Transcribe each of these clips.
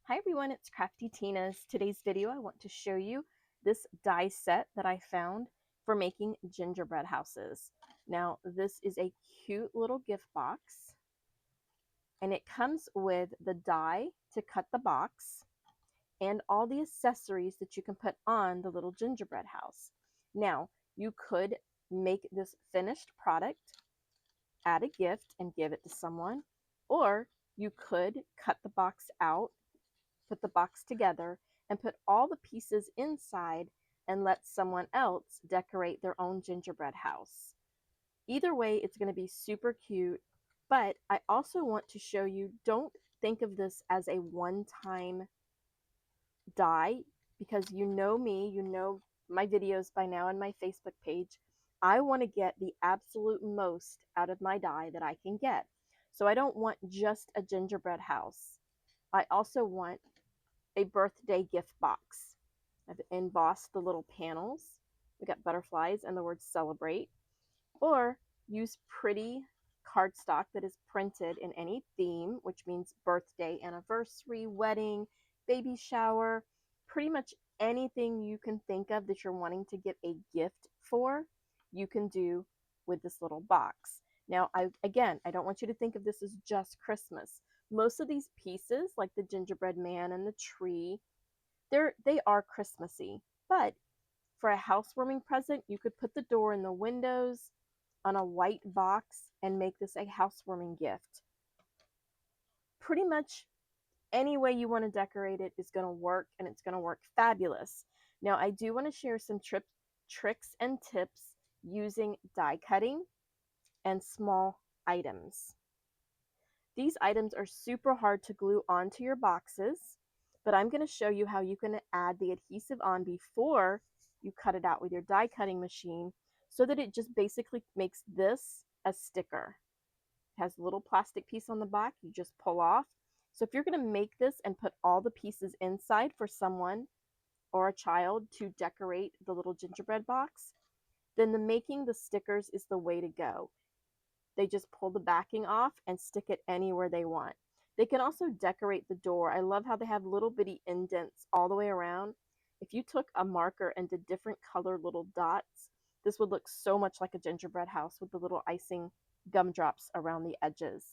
Hi everyone, it's Crafty Tina's. Today's video I want to show you this die set that I found for making gingerbread houses. Now this is a cute little gift box and it comes with the die to cut the box and all the accessories that you can put on the little gingerbread house. Now you could make this finished product, add a gift and give it to someone, or you could cut the box out, put the box together, and put all the pieces inside and let someone else decorate their own gingerbread house. Either way, it's going to be super cute, but I also want to show you, don't think of this as a one-time die, because you know me, you know my videos by now and my Facebook page. I want to get the absolute most out of my die that I can get. So I don't want just a gingerbread house. I also want a birthday gift box. I've embossed the little panels. We got butterflies and the word celebrate. Or use pretty cardstock that is printed in any theme, which means birthday, anniversary, wedding, baby shower, pretty much anything you can think of that you're wanting to get a gift for, you can do with this little box. Now, I don't want you to think of this as just Christmas. Most of these pieces, like the gingerbread man and the tree, they are Christmassy. But for a housewarming present, you could put the door and the windows on a white box and make this a housewarming gift. Pretty much any way you want to decorate it is going to work, and it's going to work fabulous. Now, I do want to share some tricks and tips using die cutting and small items. These items are super hard to glue onto your boxes, but I'm going to show you how you can add the adhesive on before you cut it out with your die cutting machine, so that it just basically makes this a sticker. It has a little plastic piece on the back you just pull off. So if you're going to make this and put all the pieces inside for someone or a child to decorate the little gingerbread box, then making the stickers is the way to go. They just pull the backing off and stick it anywhere they want. They can also decorate the door. I love how they have little bitty indents all the way around. If you took a marker and did different colored little dots, this would look so much like a gingerbread house with the little icing gumdrops around the edges.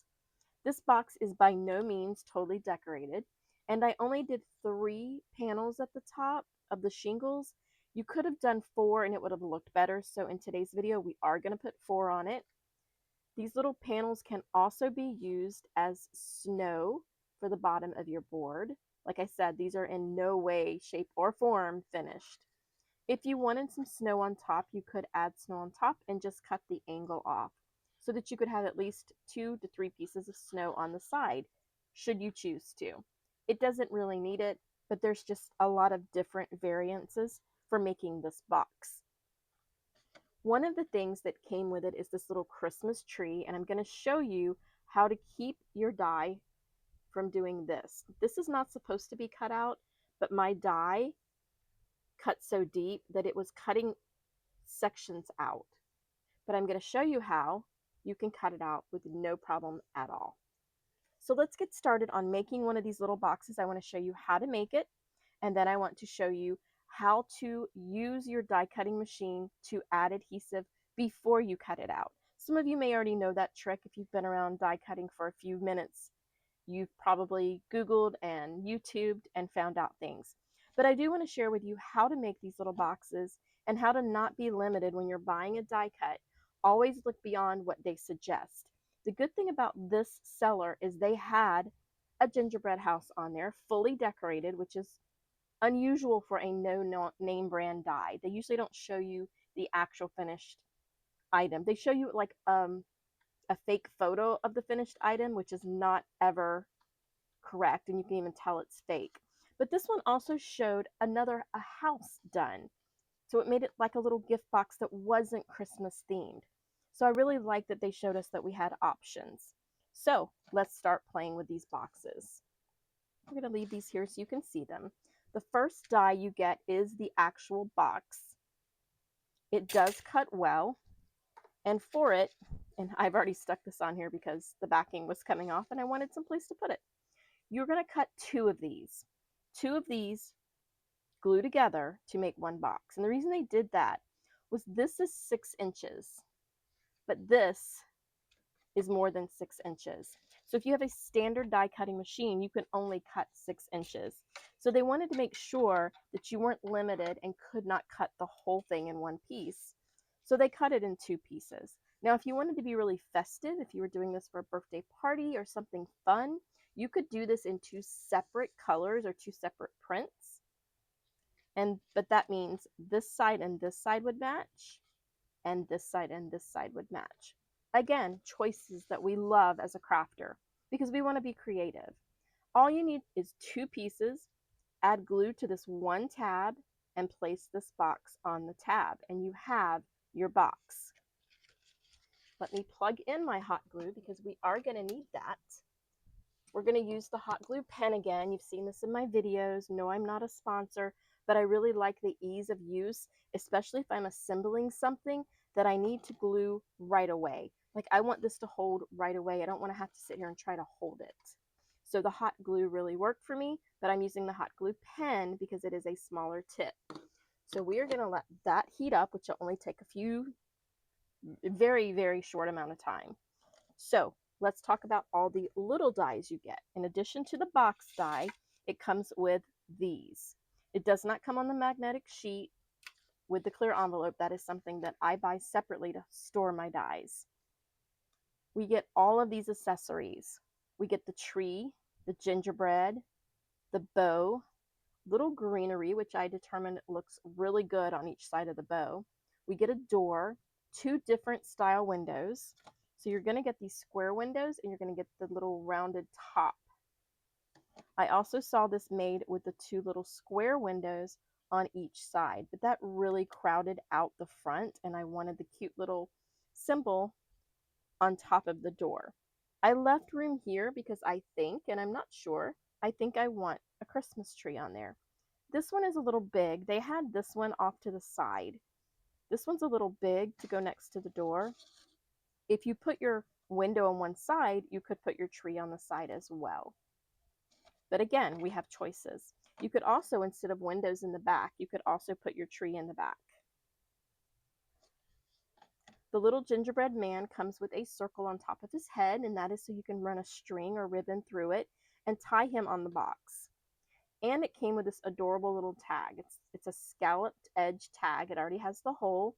This box is by no means totally decorated, and I only did 3 panels at the top of the shingles. You could have done 4 and it would have looked better, so in today's video we are going to put 4 on it. These little panels can also be used as snow for the bottom of your board. Like I said, these are in no way, shape, or form finished. If you wanted some snow on top, you could add snow on top and just cut the angle off so that you could have at least 2 to 3 pieces of snow on the side, should you choose to. It doesn't really need it, but there's just a lot of different variances for making this box. One of the things that came with it is this little Christmas tree, and I'm going to show you how to keep your die from doing this. This is not supposed to be cut out, but my die cut so deep that it was cutting sections out. But I'm going to show you how you can cut it out with no problem at all. So let's get started on making one of these little boxes. I want to show you how to make it, and then I want to show you how to use your die cutting machine to add adhesive before you cut it out. Some of you may already know that trick if you've been around die cutting for a few minutes. You've probably Googled and YouTubed and found out things. But I do want to share with you how to make these little boxes and how to not be limited when you're buying a die cut. Always look beyond what they suggest. The good thing about this seller is they had a gingerbread house on there, fully decorated, which is unusual for a no name brand die. They usually don't show you the actual finished item. They show you like a fake photo of the finished item, which is not ever correct, and you can even tell it's fake. But this one also showed a house done. So it made it like a little gift box that wasn't Christmas themed. So I really like that they showed us that we had options. So let's start playing with these boxes. I'm going to leave these here so you can see them. The first die you get is the actual box. It does cut well, and for it, and I've already stuck this on here because the backing was coming off and I wanted some place to put it. you're going to cut two of these. Two of these glue together to make one box. And the reason they did that was this is 6 inches, but this is more than 6 inches. So if you have a standard die cutting machine, you can only cut 6 inches. So they wanted to make sure that you weren't limited and could not cut the whole thing in one piece. So they cut it in 2 pieces. Now, if you wanted to be really festive, if you were doing this for a birthday party or something fun, you could do this in 2 separate colors or 2 separate prints. But that means this side and this side would match, and this side and this side would match. Again, choices that we love as a crafter because we want to be creative. All you need is 2 pieces, add glue to this one tab, and place this box on the tab, and you have your box. Let me plug in my hot glue because we are going to need that. We're going to use the hot glue pen again. You've seen this in my videos. No, I'm not a sponsor, but I really like the ease of use, especially if I'm assembling something that I need to glue right away. Like I want this to hold right away. I don't want to have to sit here and try to hold it. So the hot glue really worked for me, but I'm using the hot glue pen because it is a smaller tip. So we are going to let that heat up, which will only take a few, very, very short amount of time. So let's talk about all the little dies you get. In addition to the box die, it comes with these. It does not come on the magnetic sheet with the clear envelope. That is something that I buy separately to store my dies. We get all of these accessories. We get the tree, the gingerbread, the bow, little greenery, which I determined looks really good on each side of the bow. We get a door, 2 different style windows. So you're going to get these square windows and you're going to get the little rounded top. I also saw this made with the 2 little square windows on each side, but that really crowded out the front and I wanted the cute little symbol on top of the door. I left room here because I think, and I'm not sure, I think I want a Christmas tree on there. This one is a little big. They had this one off to the side. This one's a little big to go next to the door. If you put your window on one side, you could put your tree on the side as well. But again, we have choices. You could also, instead of windows in the back, you could also put your tree in the back. The little gingerbread man comes with a circle on top of his head, and that is so you can run a string or ribbon through it and tie him on the box. And it came with this adorable little tag. It's a scalloped edge tag. It already has the hole.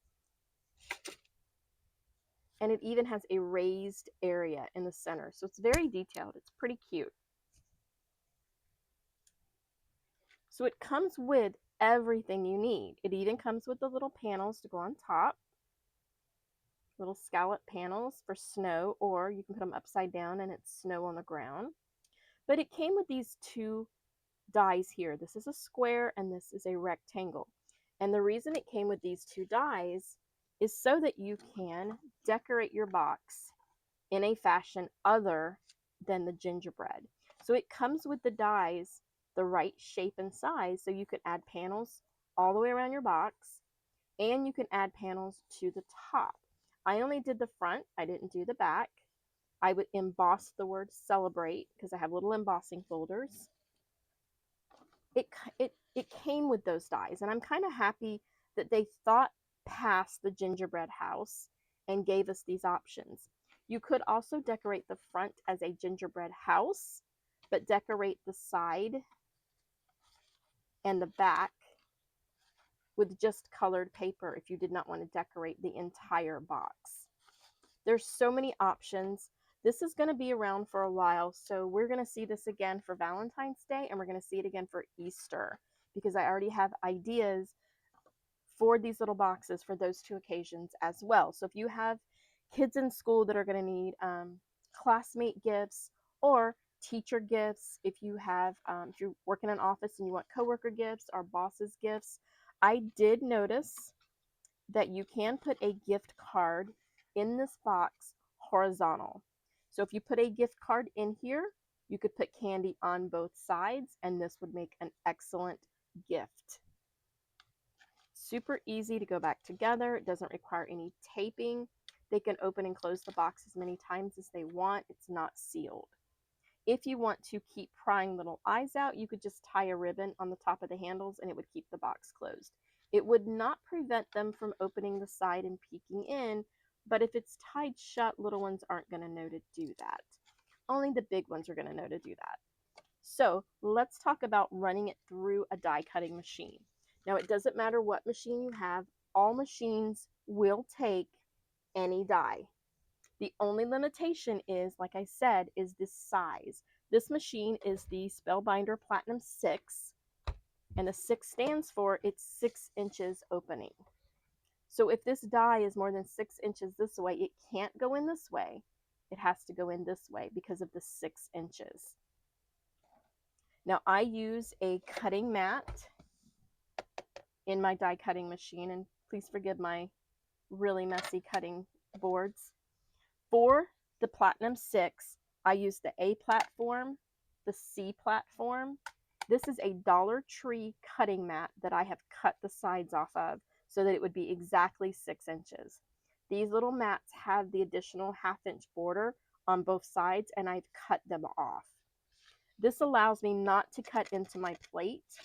And it even has a raised area in the center. So it's very detailed. It's pretty cute. So it comes with everything you need. It even comes with the little panels to go on top. Little scallop panels for snow, or you can put them upside down and it's snow on the ground. But it came with these 2 dies here. This is a square and this is a rectangle. And the reason it came with these 2 dies is so that you can decorate your box in a fashion other than the gingerbread. So it comes with the dies the right shape and size, so you can add panels all the way around your box and you can add panels to the top. I only did the front, I didn't do the back. I would emboss the word celebrate because I have little embossing folders. It came with those dies, and I'm kind of happy that they thought past the gingerbread house and gave us these options. You could also decorate the front as a gingerbread house, but decorate the side and the back with just colored paper if you did not want to decorate the entire box. There's so many options. This is going to be around for a while, so we're going to see this again for Valentine's Day, and we're going to see it again for Easter, because I already have ideas for these little boxes for those 2 occasions as well. So if you have kids in school that are going to need classmate gifts or teacher gifts, if you have if you work in an office and you want coworker gifts or bosses gifts, I did notice that you can put a gift card in this box horizontal. So if you put a gift card in here, you could put candy on both sides, and this would make an excellent gift. Super easy to go back together. It doesn't require any taping. They can open and close the box as many times as they want. It's not sealed. If you want to keep prying little eyes out, you could just tie a ribbon on the top of the handles and it would keep the box closed. It would not prevent them from opening the side and peeking in, but if it's tied shut, little ones aren't going to know to do that. Only the big ones are going to know to do that. So let's talk about running it through a die cutting machine. Now, it doesn't matter what machine you have, all machines will take any die. The only limitation is, like I said, is this size. This machine is the Spellbinder Platinum 6, and the 6 stands for it's 6 inches opening. So if this die is more than 6 inches this way, it can't go in this way. It has to go in this way because of the 6 inches. Now I use a cutting mat in my die cutting machine, and please forgive my really messy cutting boards. For the Platinum 6, I use the A platform, the C platform. This is a Dollar Tree cutting mat that I have cut the sides off of so that it would be exactly 6 inches. These little mats have the additional 1/2 inch border on both sides, and I've cut them off. This allows me not to cut into my plate,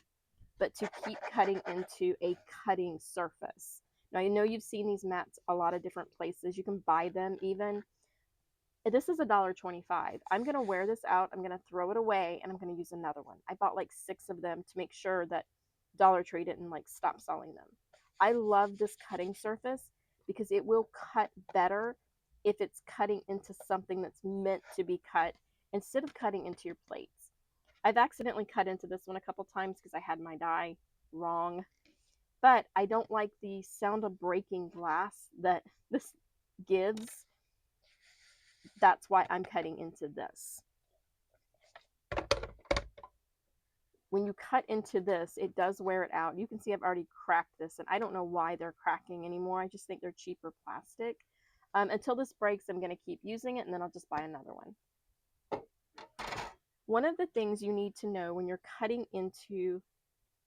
but to keep cutting into a cutting surface. Now, I know you've seen these mats a lot of different places. You can buy them even. This is $1.25. I'm going to wear this out. I'm going to throw it away, and I'm going to use another one. I bought like 6 of them to make sure that Dollar Tree didn't like stop selling them. I love this cutting surface because it will cut better if it's cutting into something that's meant to be cut instead of cutting into your plates. I've accidentally cut into this one a couple times because I had my die wrong, but I don't like the sound of breaking glass that this gives. That's why I'm cutting into this. When you cut into this, it does wear it out. You can see I've already cracked this, and I don't know why they're cracking anymore. I just think they're cheaper plastic. Until this breaks, I'm going to keep using it, and then I'll just buy another one. One of the things you need to know when you're cutting into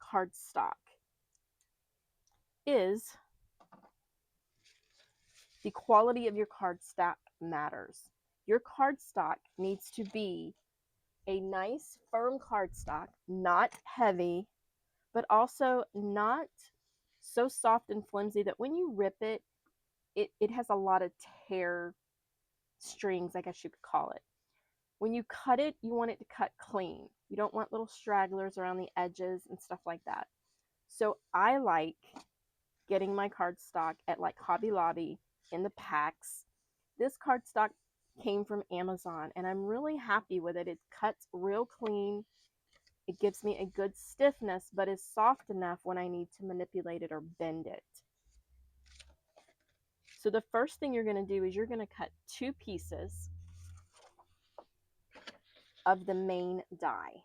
cardstock is the quality of your cardstock matters. Your cardstock needs to be a nice, firm cardstock, not heavy, but also not so soft and flimsy that when you rip it, it has a lot of tear strings, I guess you could call it. When you cut it, you want it to cut clean. You don't want little stragglers around the edges and stuff like that. So I like getting my cardstock at like Hobby Lobby in the packs. This cardstock came from Amazon, and I'm really happy with it. It cuts real clean. It gives me a good stiffness, but is soft enough when I need to manipulate it or bend it. So the first thing you're going to do is you're going to cut 2 pieces of the main die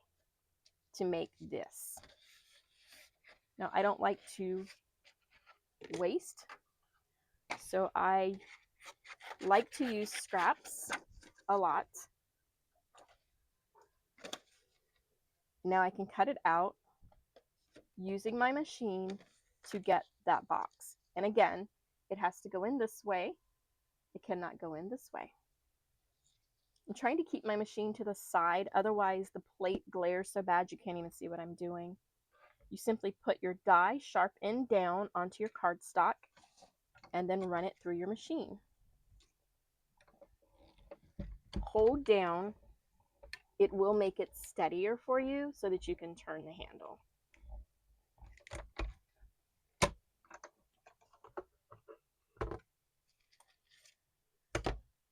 to make this. Now, I don't like to waste, so I like to use scraps a lot. Now I can cut it out using my machine to get that box. And again, it has to go in this way. It cannot go in this way. I'm trying to keep my machine to the side, otherwise the plate glares so bad you can't even see what I'm doing. You simply put your die sharp end down onto your cardstock and then run it through your machine. Hold down. It will make it steadier for you so that you can turn the handle.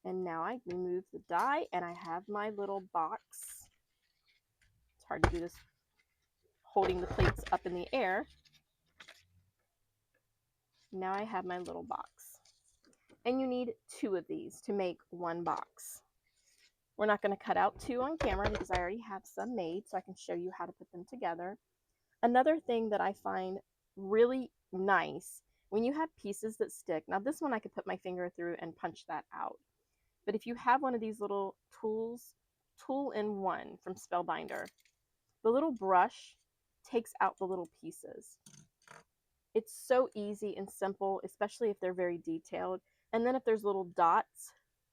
And now I remove the die and I have my little box. It's hard to do this holding the plates up in the air. Now I have my little box. And you need 2 of these to make 1 box. We're not going to cut out 2 on camera because I already have some made, so I can show you how to put them together. Another thing that I find really nice, when you have pieces that stick, now this one I could put my finger through and punch that out. But if you have one of these little tools, Tool-in-One from Spellbinder, the little brush takes out the little pieces. It's so easy and simple, especially if they're very detailed. And then if there's little dots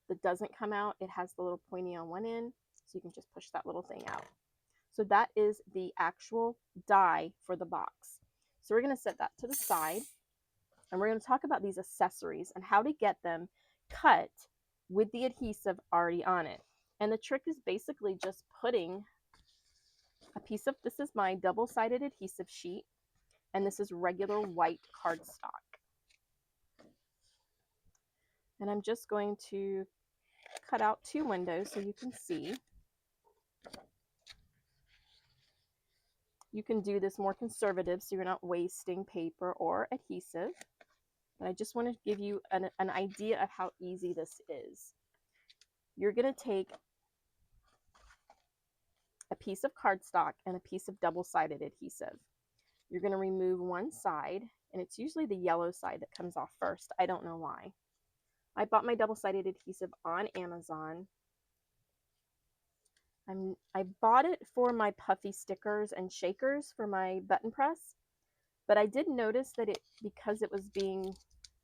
that doesn't come out, it has the little pointy on one end. So you can just push that little thing out. So that is the actual die for the box. So we're going to set that to the side, and we're going to talk about these accessories and how to get them cut with the adhesive already on it. And the trick is basically just putting a piece of, this is my double-sided adhesive sheet, and this is regular white cardstock. And I'm just going to cut out 2 windows so you can see. You can do this more conservative so you're not wasting paper or adhesive. But I just want to give you an idea of how easy this is. You're going to take a piece of cardstock and a piece of double-sided adhesive. You're going to remove one side, and it's usually the yellow side that comes off first. I don't know why. I bought my double-sided adhesive on Amazon. I bought it for my puffy stickers and shakers for my button press, but I did notice that because it was being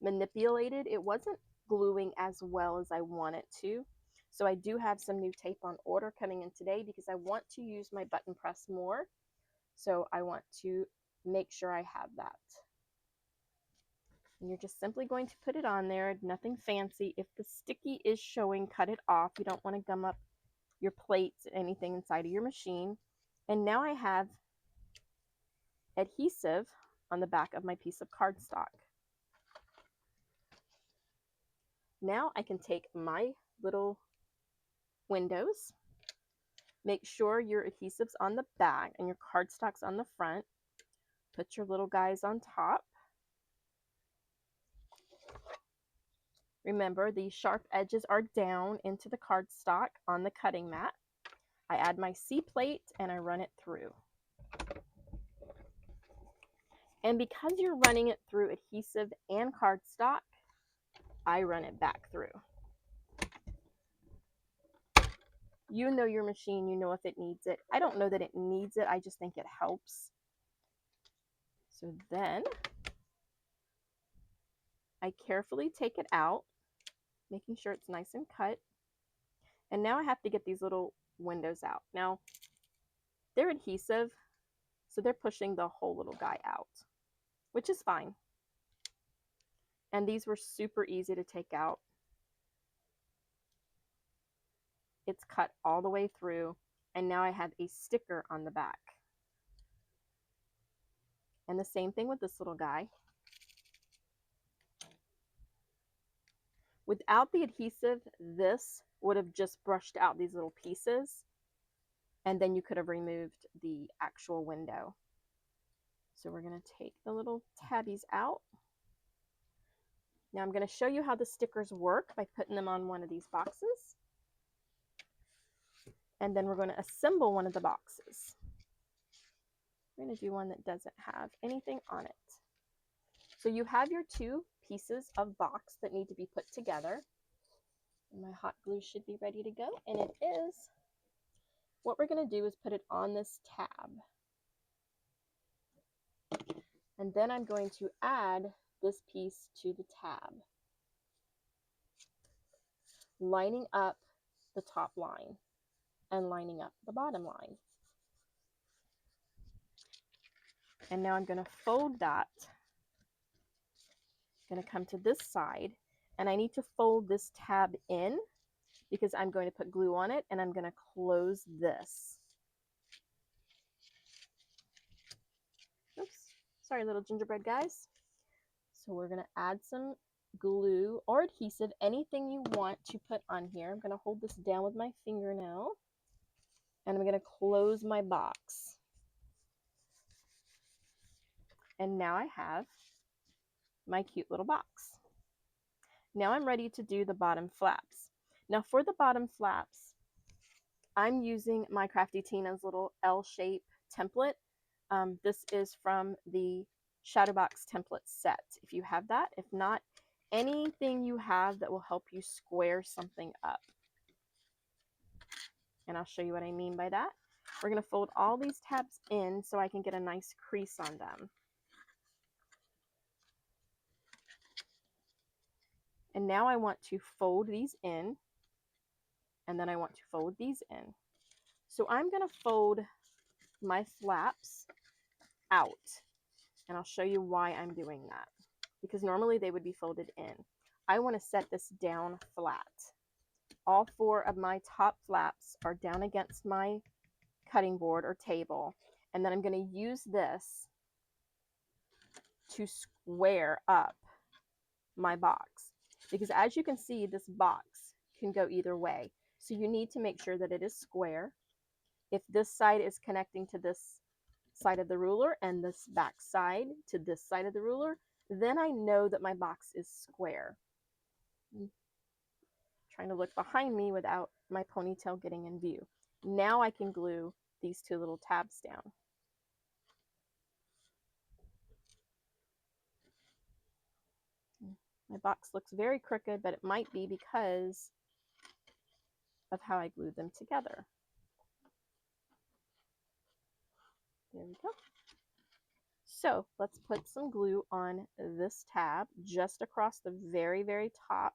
manipulated, it wasn't gluing as well as I want it to. So I do have some new tape on order coming in today because I want to use my button press more. So I want to make sure I have that. And you're just simply going to put it on there, nothing fancy. If the sticky is showing, cut it off. You don't want to gum up your plates, anything inside of your machine. And now I have adhesive on the back of my piece of cardstock. Now I can take my little windows, make sure your adhesive's on the back and your cardstock's on the front. Put your little guys on top. Remember, the sharp edges are down into the cardstock on the cutting mat. I add my C-plate and I run it through. And because you're running it through adhesive and cardstock, I run it back through. You know your machine, you know if it needs it. I don't know that it needs it, I just think it helps. So then I carefully take it out, making sure it's nice and cut. And now I have to get these little windows out. Now, they're adhesive, so they're pushing the whole little guy out, which is fine. And these were super easy to take out. It's cut all the way through, and now I have a sticker on the back. And the same thing with this little guy. Without the adhesive, this would have just brushed out these little pieces, and then you could have removed the actual window. So we're going to take the little tabbies out. Now I'm going to show you how the stickers work by putting them on one of these boxes. And then we're going to assemble one of the boxes. We're going to do one that doesn't have anything on it. So you have your 2 pieces of box that need to be put together. And my hot glue should be ready to go, and it is. What we're going to do is put it on this tab. And then I'm going to add this piece to the tab, lining up the top line and lining up the bottom line. And now I'm going to fold that. I'm going to come to this side, and I need to fold this tab in because I'm going to put glue on it, and I'm going to close this. Oops, sorry little gingerbread guys. So we're going to add some glue or adhesive, anything you want to put on here. I'm going to hold this down with my finger now, and I'm going to close my box. And now I have my cute little box. Now I'm ready to do the bottom flaps. Now for the bottom flaps, I'm using my Crafty Tina's little L-shape template. This is from the Shadowbox template set, if you have that. If not, anything you have that will help you square something up. And I'll show you what I mean by that. We're going to fold all these tabs in so I can get a nice crease on them. And now I want to fold these in, and then I want to fold these in. So I'm going to fold my flaps out, and I'll show you why I'm doing that, because normally they would be folded in. I want to set this down flat. All 4 of my top flaps are down against my cutting board or table, and then I'm going to use this to square up my box, because as you can see, this box can go either way. So you need to make sure that it is square. If this side is connecting to this side of the ruler and this back side to this side of the ruler, then I know that my box is square. I'm trying to look behind me without my ponytail getting in view. Now I can glue these 2 little tabs down. My box looks very crooked, but it might be because of how I glued them together. There we go. So let's put some glue on this tab just across the very, very top.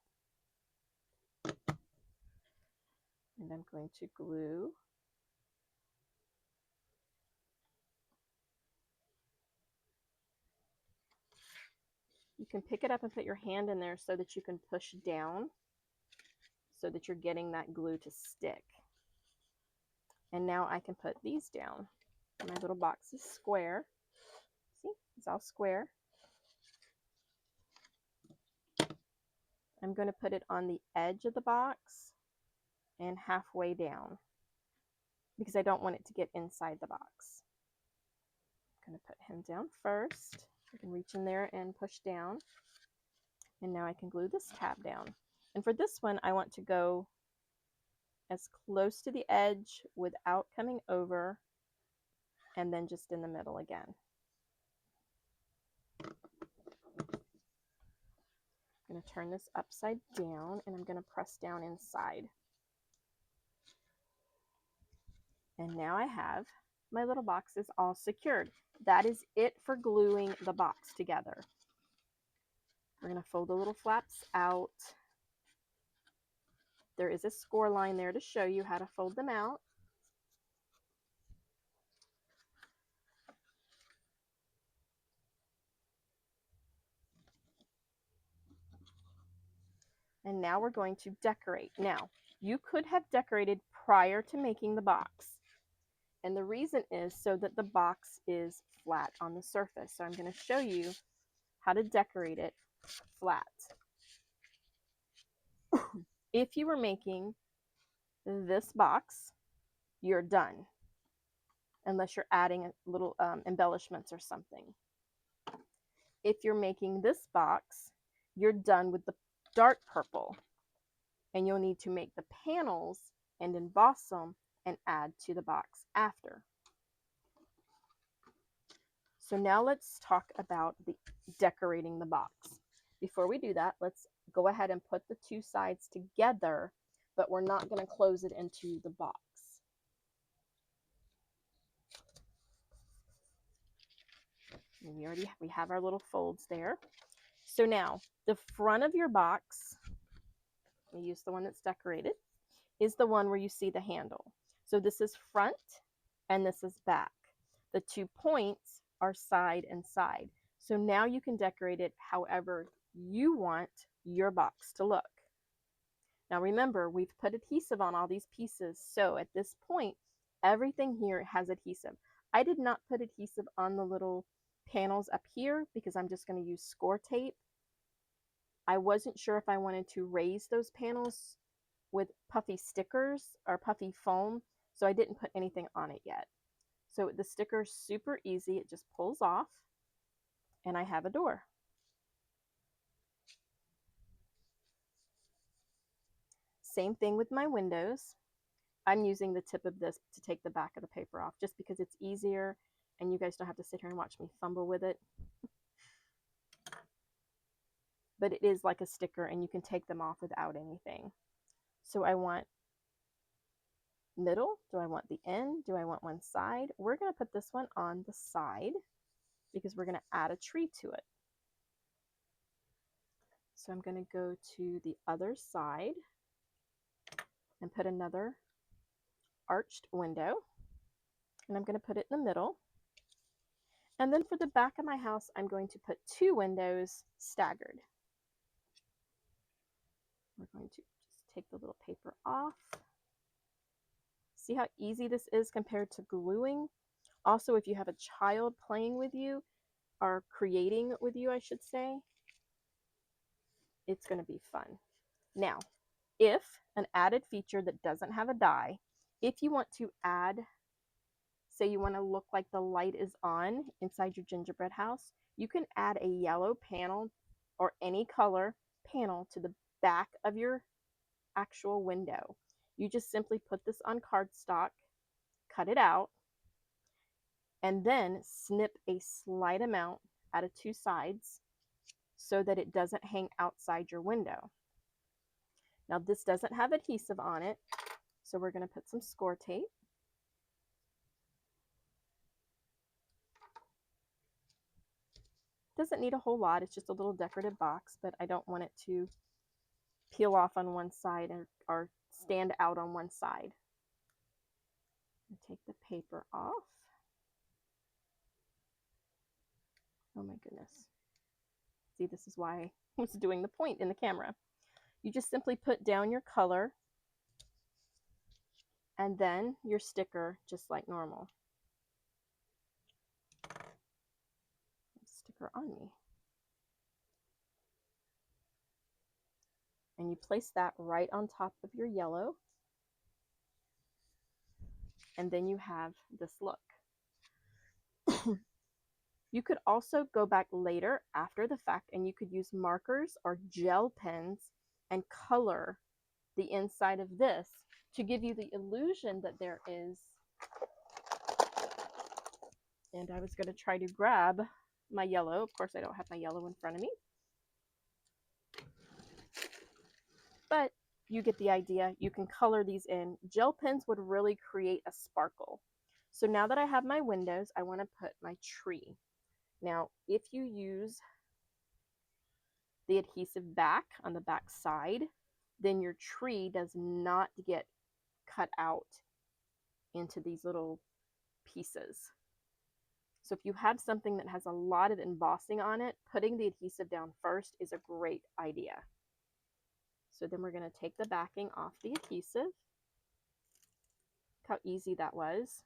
And I'm going to glue you can pick it up and put your hand in there so that you can push down so that you're getting that glue to stick. And now I can put these down. My little box is square. See, it's all square. I'm going to put it on the edge of the box and halfway down because I don't want it to get inside the box. I'm going to put him down first. I can reach in there and push down. And now I can glue this tab down. And for this one, I want to go as close to the edge without coming over, and then just in the middle again. I'm going to turn this upside down, and I'm going to press down inside. And now I have my little boxes all secured. That is it for gluing the box together. We're going to fold the little flaps out. There is a score line there to show you how to fold them out. And now we're going to decorate. Now, you could have decorated prior to making the box. And the reason is so that the box is flat on the surface. So I'm going to show you how to decorate it flat. If you were making this box, you're done. Unless you're adding a little embellishments or something. If you're making this box, you're done with the dark purple. And you'll need to make the panels and emboss them and add to the box after. So now let's talk about the decorating the box. Before we do that, let's go ahead and put the 2 sides together, but we're not going to close it into the box. We have our little folds there. So now the front of your box, we use the one that's decorated, is the one where you see the handle. So this is front and this is back. The 2 points are side and side. So now you can decorate it however you want your box to look. Now remember, we've put adhesive on all these pieces. So at this point, everything here has adhesive. I did not put adhesive on the little panels up here because I'm just going to use score tape. I wasn't sure if I wanted to raise those panels with puffy stickers or puffy foam, so I didn't put anything on it yet. So the sticker's super easy. It just pulls off, and I have a door. Same thing with my windows. I'm using the tip of this to take the back of the paper off just because it's easier and you guys don't have to sit here and watch me fumble with it. But it is like a sticker and you can take them off without anything. So I want middle. Do I want the end? Do I want one side? We're going to put this one on the side because we're going to add a tree to it. So I'm going to go to the other side and put another arched window, and I'm going to put it in the middle. And then for the back of my house, I'm going to put 2 windows staggered. We're going to just take the little paper off. See how easy this is compared to gluing? Also, if you have a child playing with you, or creating with you, I should say, it's going to be fun. Now, if an added feature that doesn't have a die, if you want to add, say you want to look like the light is on inside your gingerbread house, you can add a yellow panel or any color panel to the back of your actual window. You just simply put this on cardstock, cut it out, and then snip a slight amount out of 2 sides so that it doesn't hang outside your window. Now this doesn't have adhesive on it, so we're going to put some score tape. Doesn't need a whole lot, it's just a little decorative box, but I don't want it to peel off on one side or stand out on one side. Take the paper off. Oh my goodness. See, this is why I was doing the point in the camera. You just simply put down your color and then your sticker just like normal. Sticker on me. And you place that right on top of your yellow. And then you have this look. You could also go back later after the fact and you could use markers or gel pens and color the inside of this to give you the illusion that there is. And I was going to try to grab my yellow. Of course, I don't have my yellow in front of me. But you get the idea. You can color these in. Gel pens would really create a sparkle. So now that I have my windows, I want to put my tree. Now, if you use the adhesive back on the back side, then your tree does not get cut out into these little pieces. So if you have something that has a lot of embossing on it, putting the adhesive down first is a great idea. So then we're going to take the backing off the adhesive. Look how easy that was.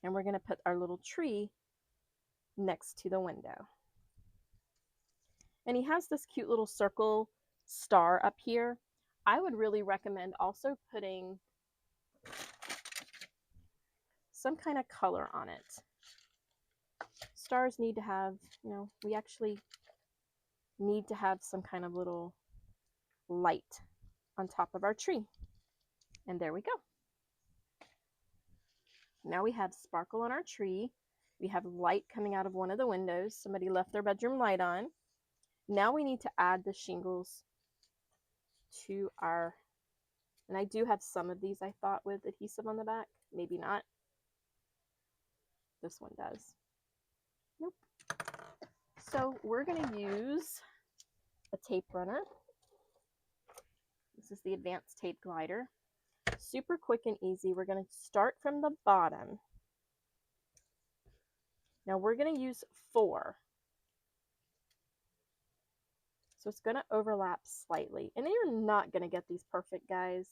And we're going to put our little tree next to the window. And he has this cute little circle star up here. I would really recommend also putting some kind of color on it. Stars need to have, we actually need to have some kind of little light on top of our tree. And there we go. Now we have sparkle on our tree. We have light coming out of one of the windows. Somebody left their bedroom light on. Now we need to add the shingles to our, and I do have some of these I thought with adhesive on the back. Maybe not. This one does. Nope. So we're going to use a tape runner. This is the advanced tape glider. Super quick and easy. We're going to start from the bottom. Now we're going to use 4. So it's going to overlap slightly. And you're not going to get these perfect, guys.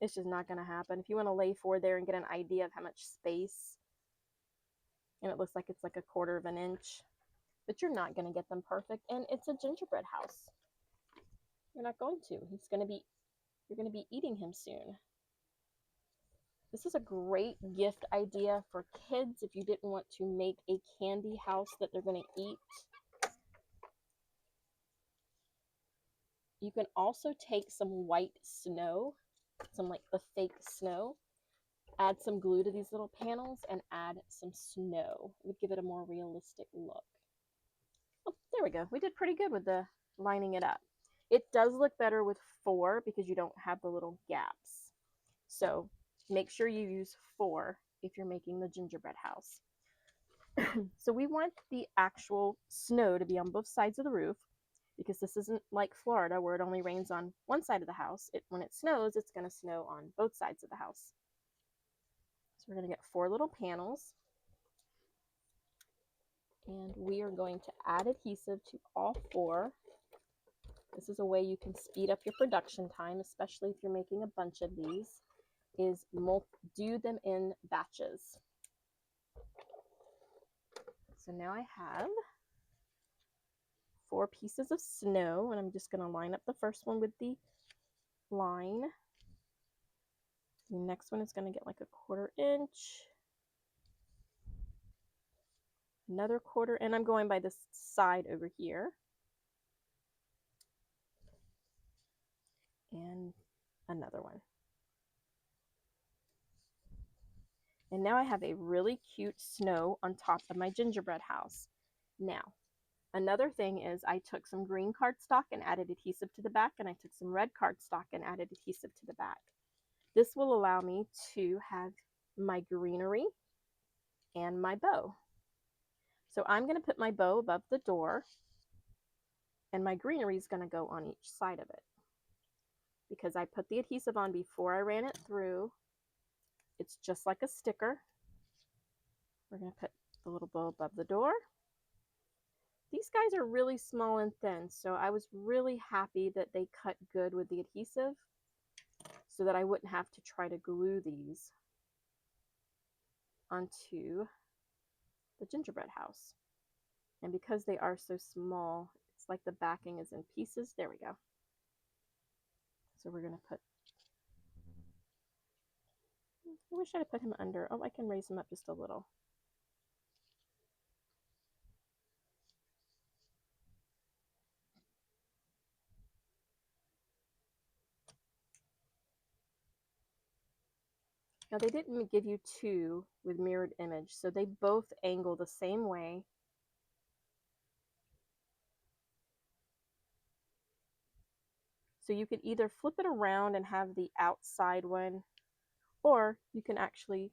It's just not going to happen. If you want to lay 4 there and get an idea of how much space, and it looks like it's like a 1/4 of an inch, but you're not going to get them perfect. And it's a gingerbread house. You're not going to. You're going to be eating him soon. This is a great gift idea for kids if you didn't want to make a candy house that they're going to eat. You can also take some white snow, some like the fake snow, add some glue to these little panels and add some snow. It would give it a more realistic look. Oh, there we go. We did pretty good with the lining it up. It does look better with 4 because you don't have the little gaps. So make sure you use 4 if you're making the gingerbread house. So we want the actual snow to be on both sides of the roof. because this isn't like Florida where it only rains on one side of the house. When it snows, it's going to snow on both sides of the house. So we're going to get 4 little panels, and we are going to add adhesive to all 4. This is a way you can speed up your production time, especially if you're making a bunch of these, is do them in batches. So now I have 4 pieces of snow, and I'm just going to line up the first one with the line. The next one is going to get like a 1/4 inch. Another 1/4, and I'm going by this side over here. And another one. And now I have a really cute snow on top of my gingerbread house. Now, another thing is I took some green cardstock and added adhesive to the back, and I took some red cardstock and added adhesive to the back. This will allow me to have my greenery and my bow. So I'm going to put my bow above the door, and my greenery is going to go on each side of it. Because I put the adhesive on before I ran it through, it's just like a sticker. We're going to put the little bow above the door. These guys are really small and thin, so I was really happy that they cut good with the adhesive so that I wouldn't have to try to glue these onto the gingerbread house. And because they are so small, it's like the backing is in pieces. There we go. So we're going to put, I wish I had put him under. Oh, I can raise him up just a little. Now they didn't give you 2 with mirrored image, so they both angle the same way. So you could either flip it around and have the outside one, or you can actually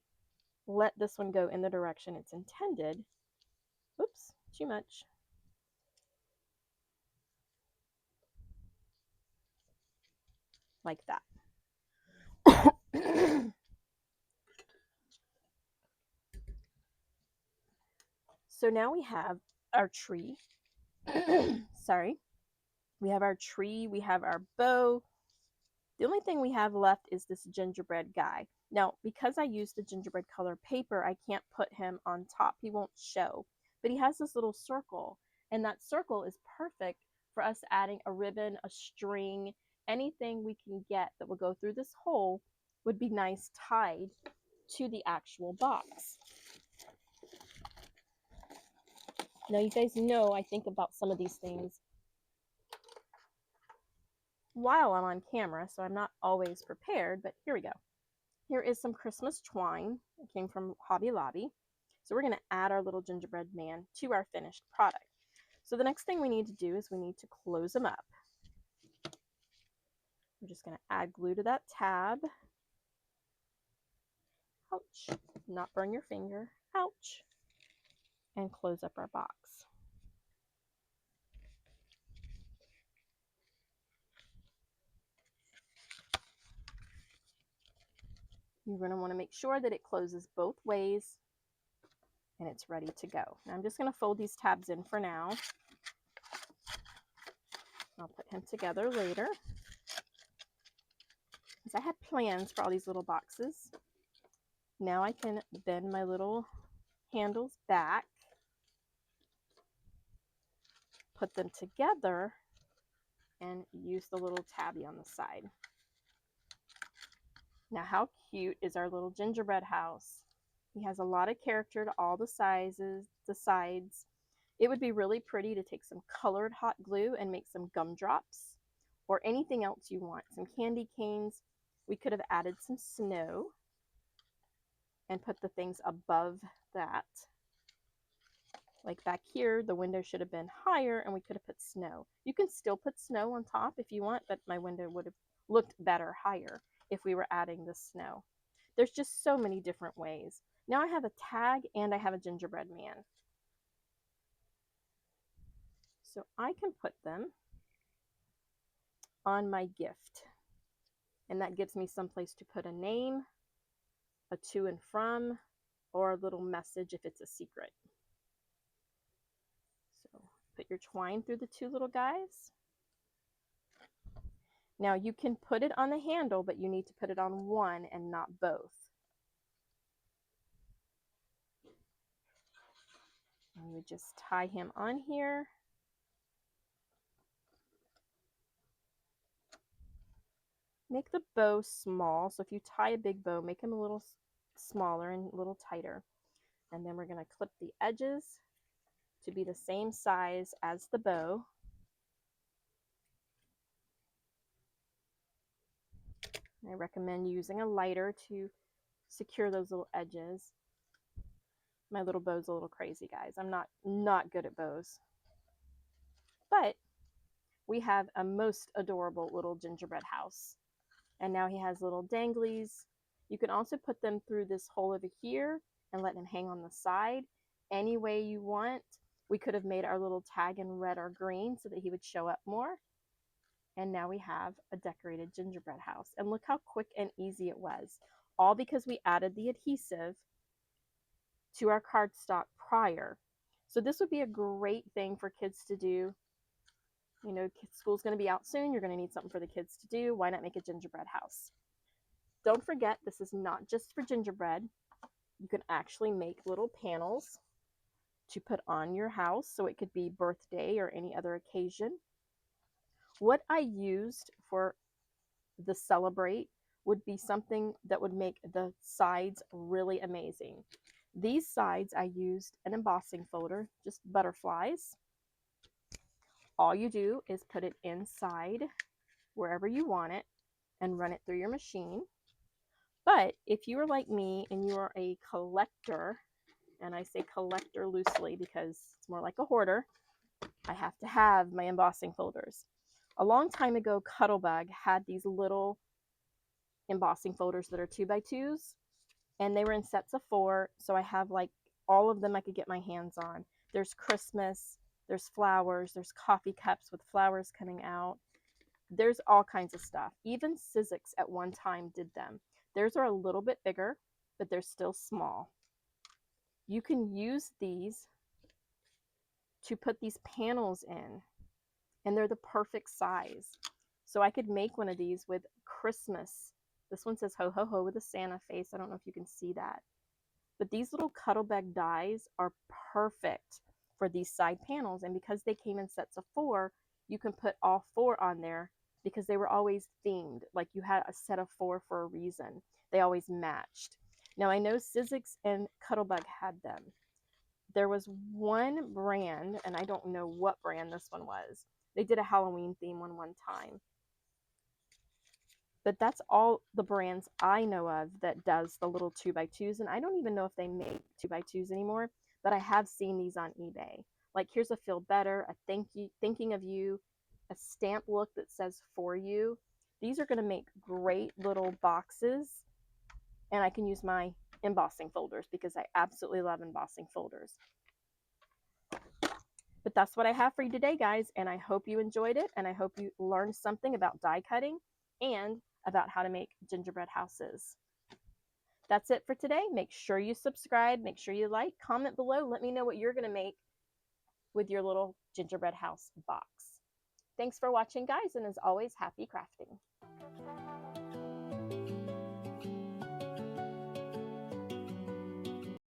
let this one go in the direction it's intended. Oops, too much. Like that. So now we have our tree. Sorry. We have our tree, we have our bow. The only thing we have left is this gingerbread guy. Now, because I used the gingerbread color paper, I can't put him on top. He won't show. But he has this little circle, and that circle is perfect for us adding a ribbon, a string, anything we can get that will go through this hole would be nice tied to the actual box. Now, you guys know I think about some of these things while I'm on camera, so I'm not always prepared, but here we go. Here is some Christmas twine. It came from Hobby Lobby. So we're going to add our little gingerbread man to our finished product. So the next thing we need to do is we need to close them up. We're just going to add glue to that tab. Ouch. Not burn your finger. Ouch. And close up our box. You're going to want to make sure that it closes both ways and it's ready to go. Now I'm just going to fold these tabs in for now. I'll put him together later. Because I had plans for all these little boxes. Now I can bend my little handles back, put them together, and use the little tabby on the side. Now how cute is our little gingerbread house? He has a lot of character to all the sizes, the sides. It would be really pretty to take some colored hot glue and make some gumdrops or anything else you want. Some candy canes. We could have added some snow and put the things above that. Like back here, the window should have been higher and we could have put snow. You can still put snow on top if you want, but my window would have looked better higher if we were adding the snow. There's just so many different ways. Now I have a tag and I have a gingerbread man. So I can put them on my gift. And that gives me someplace to put a name, a to and from, or a little message if it's a secret. So put your twine through the two little guys. Now you can put it on the handle, but you need to put it on one and not both. And you just tie him on here. Make the bow small. So if you tie a big bow, make him a little smaller and a little tighter. And then we're going to clip the edges to be the same size as the bow. I recommend using a lighter to secure those little edges. My little bow's a little crazy, guys. I'm not good at bows. But we have a most adorable little gingerbread house. And now he has little danglies. You can also put them through this hole over here and let him hang on the side any way you want. We could have made our little tag in red or green so that he would show up more. And now we have a decorated gingerbread house. And look how quick and easy it was. All because we added the adhesive to our cardstock prior. So this would be a great thing for kids to do. You know, school's going to be out soon. You're going to need something for the kids to do. Why not make a gingerbread house? Don't forget, this is not just for gingerbread. You can actually make little panels to put on your house, so it could be birthday or any other occasion. What I used for the Celebrate would be something that would make the sides really amazing. These sides, I used an embossing folder, just butterflies. All you do is put it inside wherever you want it and run it through your machine. But if you are like me and you are a collector, and I say collector loosely because it's more like a hoarder, I have to have my embossing folders. A long time ago, Cuttlebug had these little embossing folders that are 2x2s, and they were in sets of 4, so I have like all of them I could get my hands on. There's Christmas, there's flowers, there's coffee cups with flowers coming out. There's all kinds of stuff. Even Sizzix at one time did them. Theirs are a little bit bigger, but they're still small. You can use these to put these panels in, and they're the perfect size. So I could make one of these with Christmas. This one says ho ho ho with a Santa face. I don't know if you can see that. But these little Cuttlebug dies are perfect for these side panels. And because they came in sets of 4, you can put all 4 on there because they were always themed. Like you had a set of 4 for a reason. They always matched. Now I know Sizzix and Cuttlebug had them. There was one brand, and I don't know what brand this one was. They did a Halloween theme one time. But that's all the brands I know of that does the little 2x2s. And I don't even know if they make 2x2s anymore, but I have seen these on eBay. Like here's a feel better, a thinking of you, a stamp look that says for you. These are going to make great little boxes, and I can use my embossing folders because I absolutely love embossing folders. But that's what I have for you today, guys, and I hope you enjoyed it, and I hope you learned something about die cutting and about how to make gingerbread houses. That's it for today. Make sure you subscribe, make sure you like, comment below, let me know what you're going to make with your little gingerbread house box. Thanks for watching, guys, and as always, happy crafting.